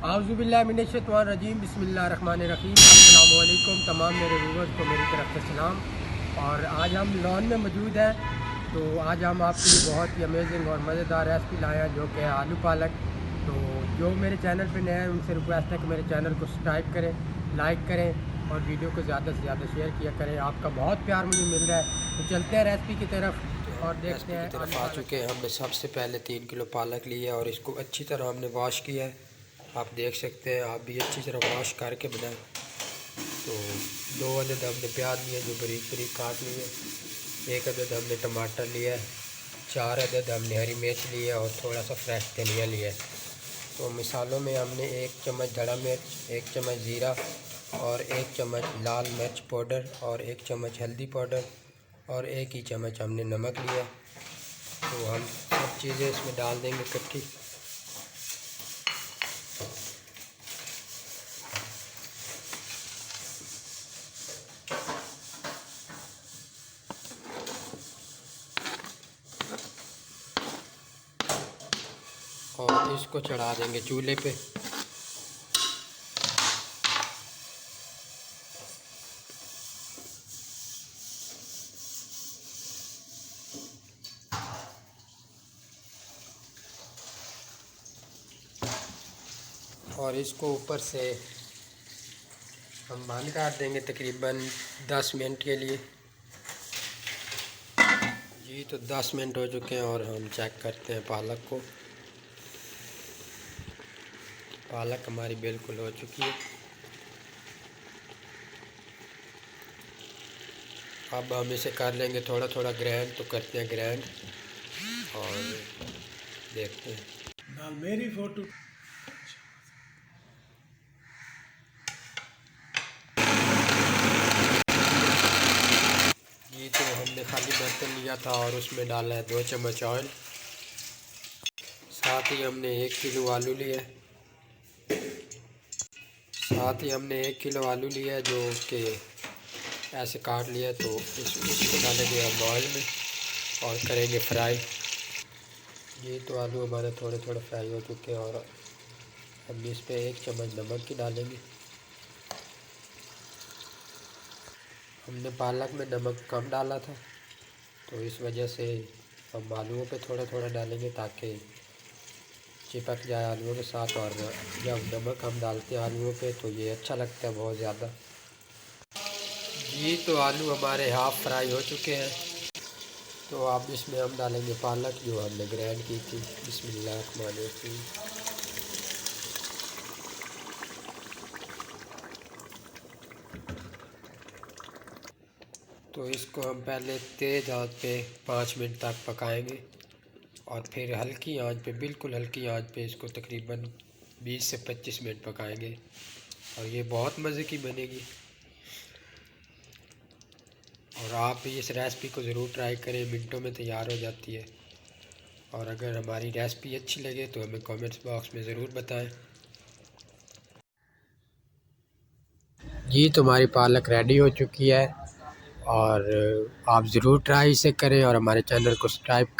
आऊज़ुबिल्लाहिमिनश्शैतानिर्रजीम बिस्मिल्लाहिर्रहमानिर्रहीम। अस्सलामु अलैकुम तमाम मेरे व्यूअर्स को मेरी तरफ से सलाम। और आज हम लॉन में मौजूद हैं। तो आज हम आपके लिए बहुत ही अमेजिंग और मज़ेदार रेसिपी लाए हैं जो कि है आलू पालक। तो जो मेरे चैनल पे नए हैं उनसे रिक्वेस्ट है कि मेरे चैनल को सब्सक्राइब करें, लाइक करें और वीडियो को ज़्यादा से ज़्यादा शेयर किया करें। आपका बहुत प्यार मुझे मिल रहा है। तो चलते हैं रेसिपी की तरफ और देखते हैं। तरफ आ चुके हैं। हमने सबसे पहले 3 किलो पालक लिया और इसको अच्छी तरह हमने वॉश किया है। आप देख सकते हैं, आप भी अच्छी तरह वॉश करके बनाएं। तो 2 अदद हमने प्याज लिए जो बारीक बारीक काट लिए, 1 अदद हमने टमाटर लिया है, 4 अदद हमने हरी मिर्च लिया और थोड़ा सा फ्रेश धनिया लिया है। तो मिसालों में हमने 1 चम्मच धड़ा मिर्च, 1 चम्मच ज़ीरा और 1 चम्मच लाल मिर्च पाउडर और 1 चम्मच हल्दी पाउडर और 1 ही चम्मच हमने नमक लिया। तो हम सब चीज़ें इसमें डाल देंगे इकट्ठी। और इसको चढ़ा देंगे चूल्हे पे। और इसको ऊपर से हम बंद कर देंगे तकरीबन 10 मिनट के लिए। जी तो 10 मिनट हो चुके हैं और हम चेक करते हैं पालक को। पालक हमारी बिल्कुल हो चुकी है। अब हम इसे कर लेंगे थोड़ा थोड़ा ग्राइंड। तो करते हैं ग्राइंड और देखते हैं। मेरी फ़ोटो जी तो हमने खाली बर्तन लिया था और उसमें डाला है 2 चम्मच ऑयल। साथ ही हमने 1 किलो आलू लिया है। साथ ही हमने 1 किलो आलू लिया है जो कि ऐसे काट लिया। तो इसको डालेंगे हम ऑयल में और करेंगे फ्राई। ये तो आलू हमारे थोड़े थोड़े फ्राई हो चुके हैं और हम इस पर 1 चम्मच नमक की डालेंगे। हमने पालक में नमक कम डाला था तो इस वजह से हम आलूओं पे थोड़ा थोड़ा डालेंगे ताकि चिपक जाए आलूओं के साथ। और जब नमक हम डालते हैं आलूओं पे तो ये अच्छा लगता है बहुत ज़्यादा। जी तो आलू हमारे हाफ़ फ्राई हो चुके हैं। तो अब इसमें हम डालेंगे पालक जो हमने ग्राइंड की थी। बिस्मिल्लाहिर्रहमानिर्रहीम। तो इसको हम पहले तेज़ आंच पे 5 मिनट तक पकाएंगे और फिर हल्की आंच पे, बिल्कुल हल्की आंच पे इसको तकरीबन 20 से 25 मिनट पकाएंगे और ये बहुत मज़े की बनेगी। और आप भी इस रेसिपी को ज़रूर ट्राई करें, मिनटों में तैयार हो जाती है। और अगर हमारी रेसिपी अच्छी लगे तो हमें कमेंट्स बॉक्स में ज़रूर बताएं। जी तो हमारी पालक रेडी हो चुकी है और आप ज़रूर ट्राई इसे करें और हमारे चैनल को सब्सक्राइब करें।